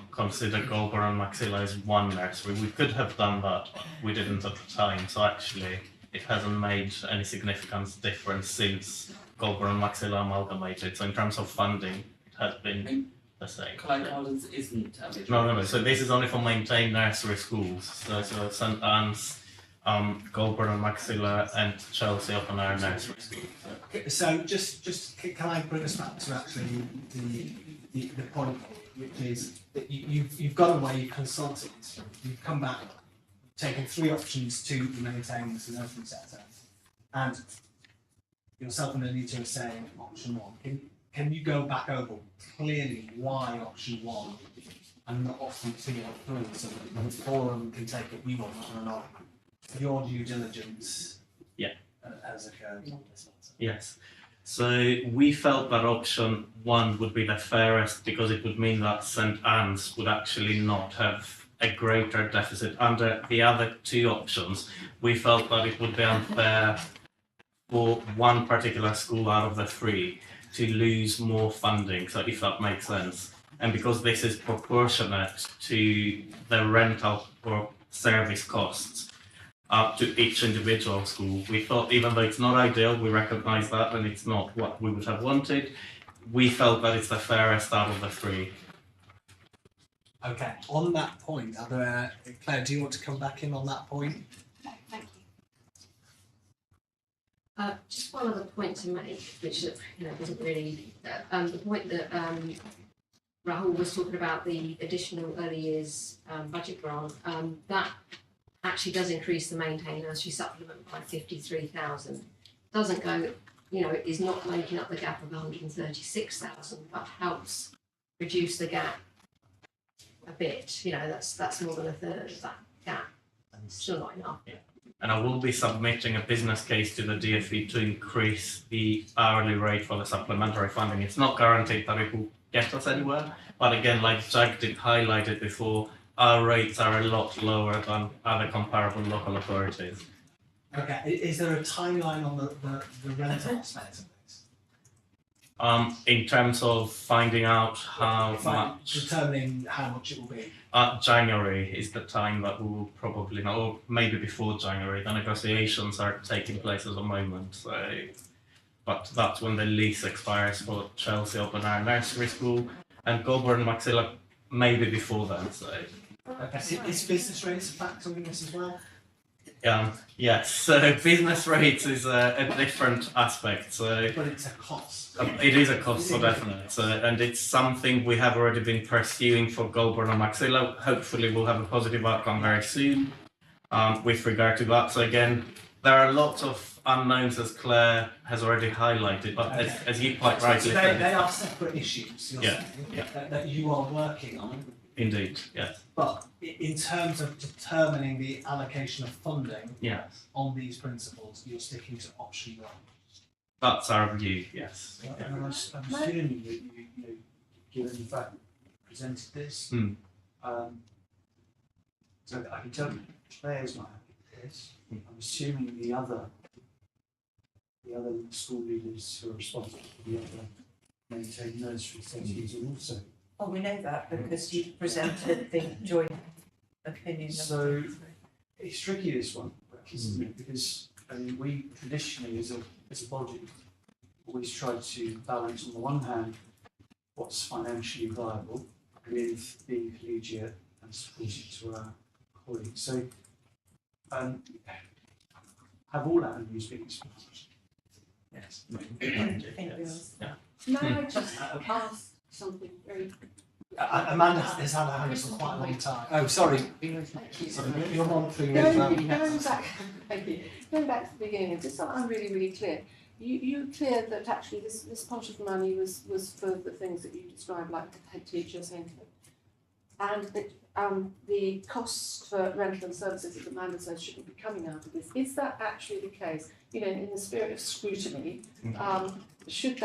consider Goulburn and Maxilla as one nursery. We could have done that, but we didn't at the time. So actually, it hasn't made any significant difference since Goulburn and Maxilla amalgamated. So in terms of funding, it has been the same. Clyde Gardens isn't. No. So this is only for maintained nursery schools. So St Anne's, Goulburn and Maxilla, and Chelsea Open Air nursery schools. So just can I bring us back to actually the point, which is that you've gone away, you've consulted, you've come back, taken 3 options to maintain the nursery sector, and yourself and Anita are saying option 1. Can you go back over clearly why option 1 and not option 2 or 3, so that the forum can take a view on whether or not your due diligence has occurred on this matter? Yes. So we felt that option 1 would be the fairest because it would mean that St Anne's would actually not have a greater deficit. Under the other 2 options, we felt that it would be unfair for one particular school out of the 3 to lose more funding, so if that makes sense. And because this is proportionate to the rental or service costs up to each individual school, we thought, even though it's not ideal, we recognise that, and it's not what we would have wanted, we felt that it's the fairest out of the 3. Okay, on that point, are there, Claire, do you want to come back in on that point? No, thank you. Just one other point to make, which isn't really the point that Rahul was talking about, the additional early years budget grant. That actually does increase the maintained nursery supplement by 53,000. Doesn't go is not making up the gap of 136,000, but helps reduce the gap a bit. That's more than a third of that gap. Still not enough. And I will be submitting a business case to the DfE to increase the hourly rate for the supplementary funding. It's not guaranteed that it will get us anywhere, but again, like Jack did highlight it before, our rates are a lot lower than other comparable local authorities. Okay, is there a timeline on the rental aspect of this? In terms of finding out how much, Determining how much it will be. January is the time that we will probably know, or maybe before January. The negotiations are taking place at the moment, so. But that's when the lease expires for Chelsea Open Air Nursery School, and Goulburn Maxilla maybe before then. So. Okay, is business rates a factor in this as well? Yes. So business rates is a different aspect. So. But it's a cost. It is a cost for definite, and it's something we have already been pursuing for Goulburn and Maxilla. Hopefully, we'll have a positive outcome very soon with regard to that. So again, there are lots of unknowns, as Claire has already highlighted, but as you quite rightly So said, they are separate issues. You're saying, that you are working on. Indeed, yes. But in terms of determining the allocation of funding Yes. on these principles, you're sticking to option one. That's our view, yes. And I'm assuming that you given the fact that you presented this, so I can tell you, Claire's not happy with this. I'm assuming the other school leaders who are responsible for the other maintained nursery centres are also. Oh, we know that because you presented the joint opinion. So it's tricky, this one, isn't it? Because we traditionally, as a body, always try to balance on the one hand what's financially viable with being collegiate and supportive to our colleagues. So have all avenues been explored? Yes. May I just ask something very... Amanda has had her hands for quite a long time. Oh, sorry. Sorry, you're monitoring as well. Going back to the beginning, just so I'm really clear, you're clear that actually this pot of money was for the things that you described, like the head teacher centre, and that the costs for rental and services that Amanda says shouldn't be coming out of this. Is that actually the case? In the spirit of scrutiny, should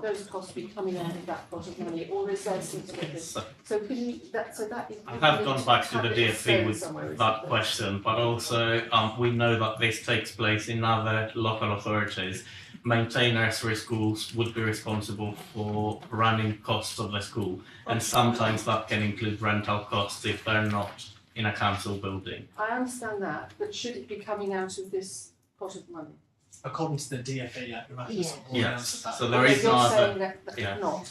those costs be coming out of that pot of money, or is there something? So can you that is? I have gone back to the DfE with that question, but also we know that this takes place in other local authorities. Maintained nursery schools would be responsible for running costs of the school, and sometimes that can include rental costs if they're not in a council building. I understand that, but should it be coming out of this pot of money? According to the DfE, Yes. So there is no other. Not.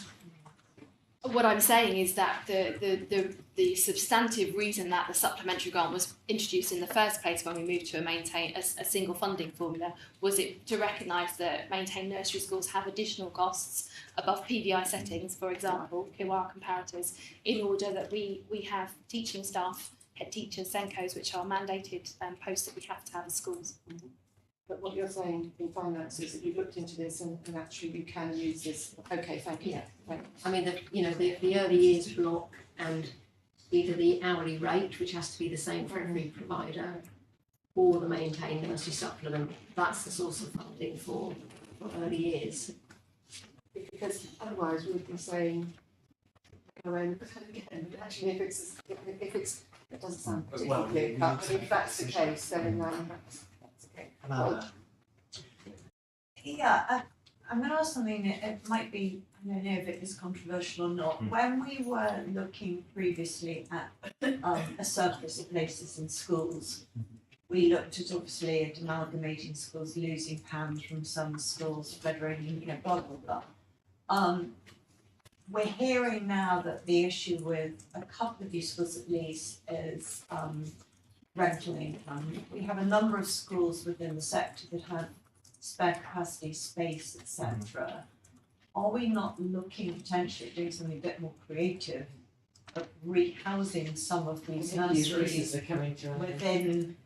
What I'm saying is that the substantive reason that the supplementary grant was introduced in the first place when we moved to a single funding formula was it to recognise that maintained nursery schools have additional costs above PVI settings, for example, QR comparators, in order that we have teaching staff, head teachers, SENCOs, which are mandated posts that we have to have in schools. But what you're saying in finance is that you've looked into this and actually you can use this. Okay, thank you. Yeah. Thank you. I mean, the early years block and either the hourly rate, which has to be the same for every provider, or the maintained nursery supplement, that's the source of funding for early years. Because otherwise we would be saying, go in again. But actually, if it's, it doesn't sound particularly clear cut, but if that's the case, then that's okay. Amanda. Yeah, I'm going to ask something. It might be, I don't know if it is controversial or not. When we were looking previously at a surplus of places in schools, we looked at obviously at amalgamating schools, losing pounds from some schools, federating, blah, blah, blah. We're hearing now that the issue with a couple of these schools at least is rental income. We have a number of schools within the sector that have spare capacity, space, etc. Are we not looking potentially at doing something a bit more creative, of rehousing some of these nurseries within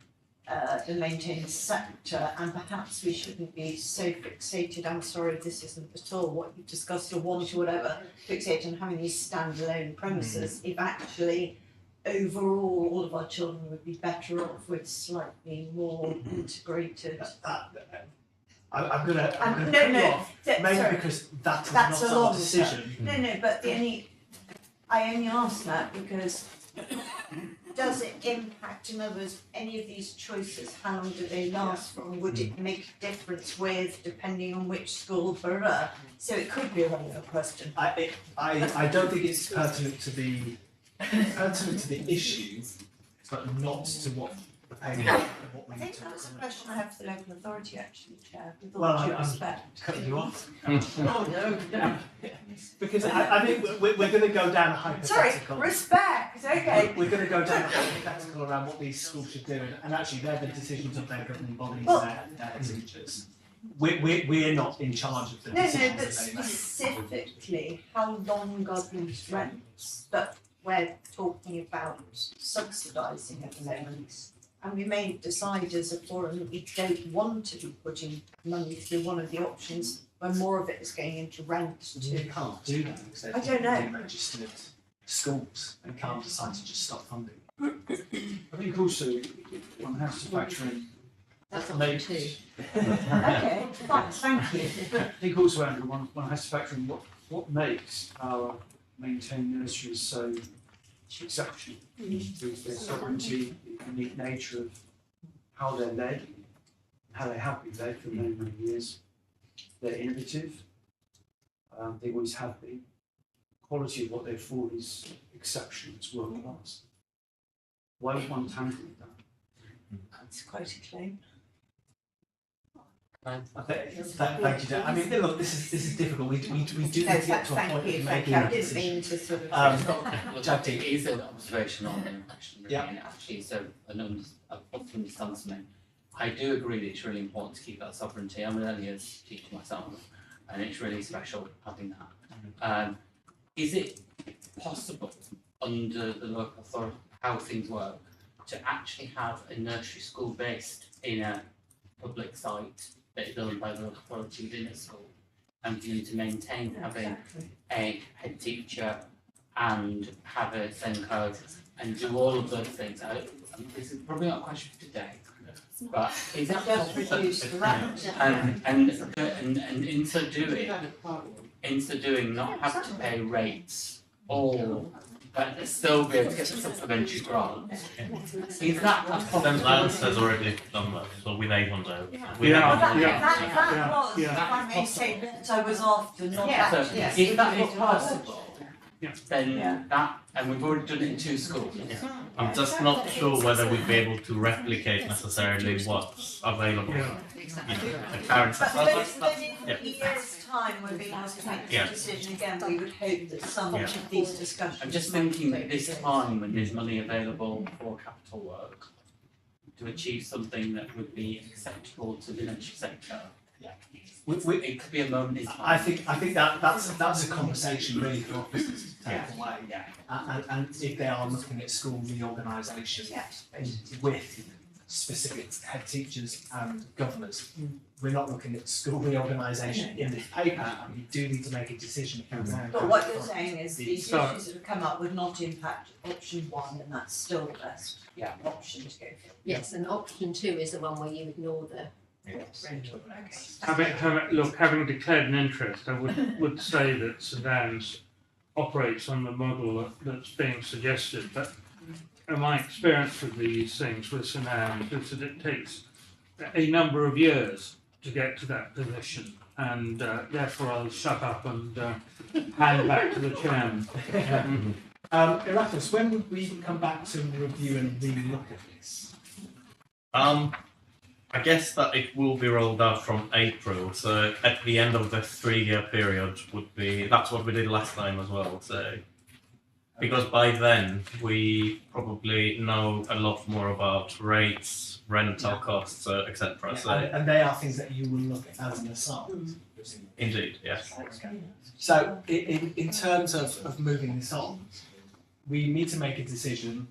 the maintained sector, and perhaps we shouldn't be so fixated, I'm sorry, this isn't at all what you've discussed or want or whatever, fixated on having these standalone premises, if actually overall all of our children would be better off with slightly more integrated. I'm gonna No, cut you no, off, th- mainly sorry. because that's That's not a our long decision. No, but I only ask that because does it impact, in other words, any of these choices, how long do they last for? Would it make a difference with, depending on which school borough? So it could be a relevant question. I don't think it's pertinent to the issue, but not to what the payment of what we I need think to that's a recommend. question I have for the local authority actually, Chair, with all Well, due I'm respect. cutting you off. Oh, no, no. Because I think we're going to go down a hypothetical. Sorry, respect, okay. We're going to go down a hypothetical around what these schools should do, and actually they're the decisions of their governing bodies, Well- their teachers. We're not in charge of the No, decisions but that they make. specifically, how long government rents, but we're talking about subsidising at the moment. And we may decide as a forum that we don't want to be putting money through one of the options when more of it is going into rent You to. can't do that because they're I don't know. registered schools and can't decide to just stop funding. I think also one has to factor in. That's Maybe- option two. Okay, fine, thank you. I think also, Andrew, one has to factor in what makes our maintained nurseries so exceptional. With their sovereignty, the unique nature of how they're led, how they have been led for many, many years. They're innovative. They always have been. The quality of what they afford is exceptional. It's world class. Why would one tamper with that? That's quite a claim. Thank you, Dan. I mean, look, this is difficult. We do need to get to a point Thank of you, making I a didn't decision. mean to sort of. Look, Jackie. it is an observation on an action, really, Yeah. and actually, so I understand something. I do agree that it's really important to keep that sovereignty. I'm an early years teacher myself, and it's really special having that. Is it possible under the local authority, how things work, to actually have a nursery school based in a public site that is owned by the local authority within a school, and for you to maintain having a head teacher and have a SENCO and do all of those things? This is probably not a question for today, but is that Just possible? reduce the rent. And in so doing, not have to pay rates or but still be able to get the supplementary grant. Is that a Then possible? Lance has already done that, so with Avondale. With Well, Avondale. that was, yeah. if I may say, that I was after, not Yeah. So actually. if that was possible, Yeah. then Yeah. that, and we've already done it in 2 schools. I'm just not sure whether we'd be able to replicate necessarily what's available. Yeah. You know, the current But in yeah. a year's time, we'll be able to make Yeah. this decision again, we would hope that some Yeah. of these discussions. I'm just thinking that this time when there's money available for capital work, to achieve something that would be acceptable to the nursery sector. It could be a moment in time. I think that's a conversation really for officers to take away. Yeah. And if they are looking at school reorganisation with specific head teachers and governors, we're not looking at school reorganisation in this paper, and we do need to make a decision. But what you're saying is these So- issues that have come up would not impact option 1, and that's still the best Yeah. option to go for. Yes, and option two is the one where you ignore the Rental, okay. Having declared an interest, I would say that St Anne's operates on the model that's being suggested, but my experience with these things with St Anne's is that it takes a number of years to get to that position, and therefore I'll shut up and hand back to the chairman. Erasmus, when would we come back to review and re-look at this? I guess that it will be rolled out from April, so at the end of the 3-year period would be, that's what we did last time as well, so. Because by then, we probably know a lot more about rates, rental costs, etc. So And they are things that you will look at as an aside. indeed, yes. So in terms of moving this on, we need to make a decision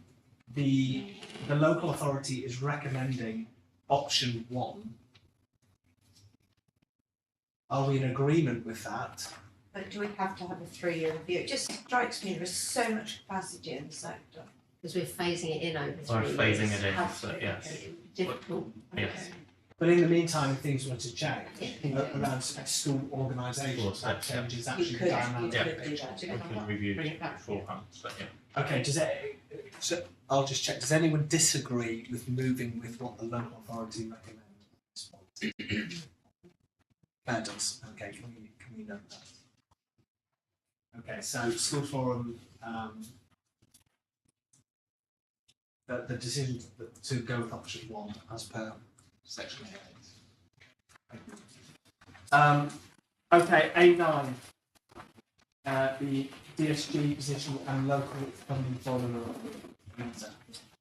the local authority is recommending option 1. Are we in agreement with that? But do we have to have a 3-year review? It just strikes me there is so much capacity in the sector. Because we're phasing it in over 3 Or years. phasing it in, so yes. Difficult. Yes. But in the meantime, if things were to change around school organisation, Course, that yeah. changes You actually could, the dynamic. you Yeah. could do that. We can review Bring it it back. beforehand, so yeah. Okay, so I'll just check. Does anyone disagree with moving with what the local authority recommends? Claire does. Okay, can we note that? Okay, so school forum, the decision to go with option 1 as per section 8. Okay, A9. The DSG position and local funding formula.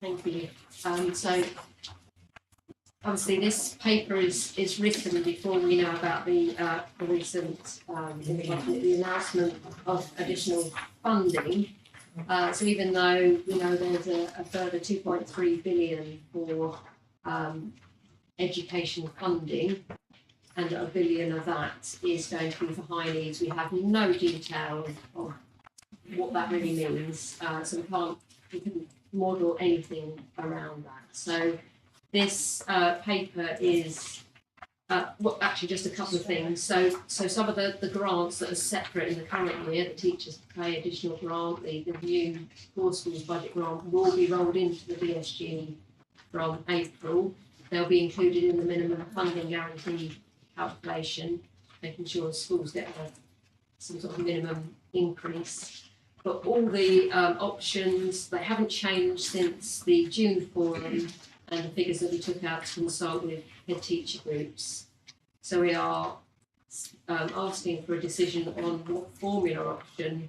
Thank you. So obviously this paper is written before we know about the recent the announcement of additional funding. So even though we know there's a further 2.3 billion for education funding, and $1 billion of that is going to be for high needs, we have no detail of what that really means. So we can model anything around that. So this paper is actually just a couple of things. So some of the grants that are separate in the current year, the teachers pay additional grant, the new core schools budget grant will be rolled into the DSG from April. They'll be included in the minimum funding guarantee calculation, making sure schools get some sort of minimum increase. But all the options, they haven't changed since the June forum and the figures that we took out to consult with head teacher groups. So we are asking for a decision on what formula option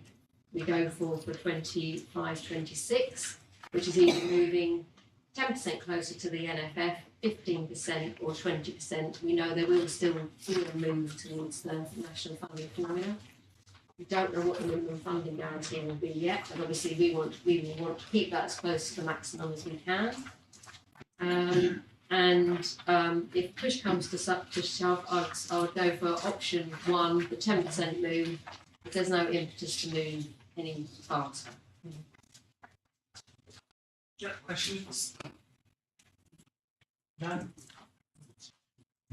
we go for 25-26, which is either moving 10% closer to the NFF, 15% or 20%. We know there will still be a move towards the national funding formula. We don't know what the minimum funding guarantee will be yet, but obviously we will want to keep that as close to the maximum as we can. If push comes to shove, I would go for option 1, the 10% move, if there's no impetus to move any faster. Questions? No?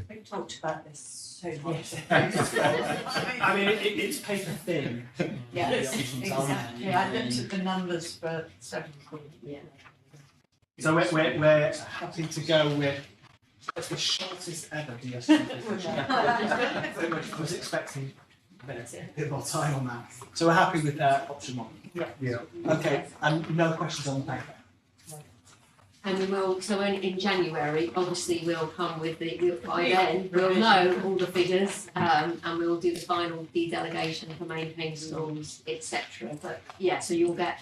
We've talked about this so much. I mean, it's paper thin. Yes, The options exactly. aren't. I looked at the numbers for several. Yeah. So we're happy to go with the shortest ever DSG position. I was expecting a bit more time on that. So we're happy with option 1. Yeah. Okay, and no questions on the paper. And we will, so in January, obviously we'll come with by then, we'll know all the figures, and we'll do the final dedelegation for maintained schools, etc. But yeah, so you'll get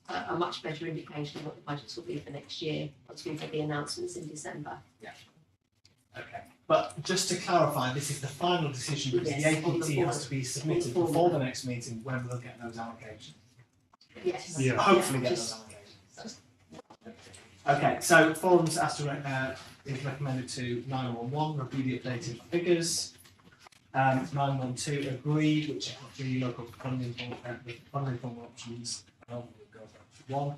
a much better indication of what the budgets will be for next year, once we get the announcements in December. Yeah. Okay. But just to clarify, this is the final decision because Yes, the on the APT has to be submitted form. before the next meeting when we'll get those allocations. Yes. Yeah. Hopefully get Just- those allocations. Okay, so forums is recommended to 911, review the updated figures. 912, agree, which is the local funding form options. We'll go for option 1.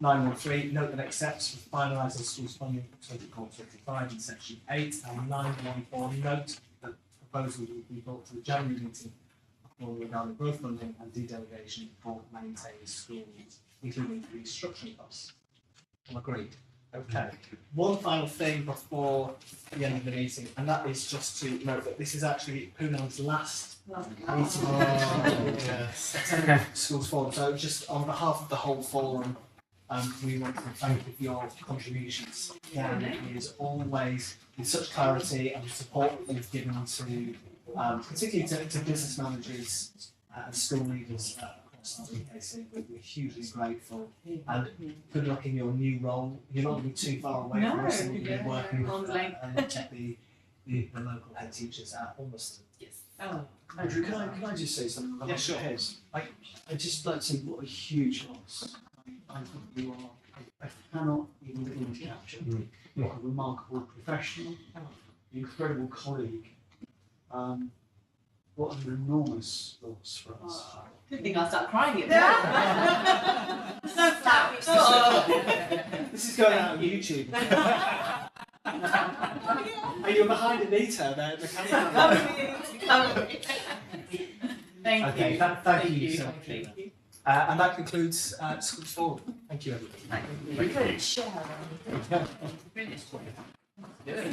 913, note that accepts for finalising schools funding for 24-25 in section 8. And 914, note that proposals will be brought to the January meeting regarding growth funding and dedelegation for maintained schools, including restructuring costs. All agreed. Okay. One final thing before the end of the meeting, and that is just to note that this is actually Poonam's last meeting. Attending Schools Forum. So just on behalf of the whole forum, we want to thank you for your contributions. It is always with such clarity and support that you've given to, particularly to business managers and school leaders across the UKC. We're hugely grateful and good luck in your new role. You're not going to be too far away from us, and you'll be working with the local head teachers at Ulverston. Yes. Oh. Andrew, can I just say something about Yeah, sure. heads? I'd just like to say what a huge loss. I think you are I cannot even begin to capture what a remarkable professional, incredible colleague, what an enormous loss for us. Didn't think I'd start crying yet. This is going out on YouTube. And you're behind Anita, the camera. Thank Okay, you. thank you so much. Thank you. And that concludes School Forward. Thank you, everybody. Good share. Brilliant. Yeah.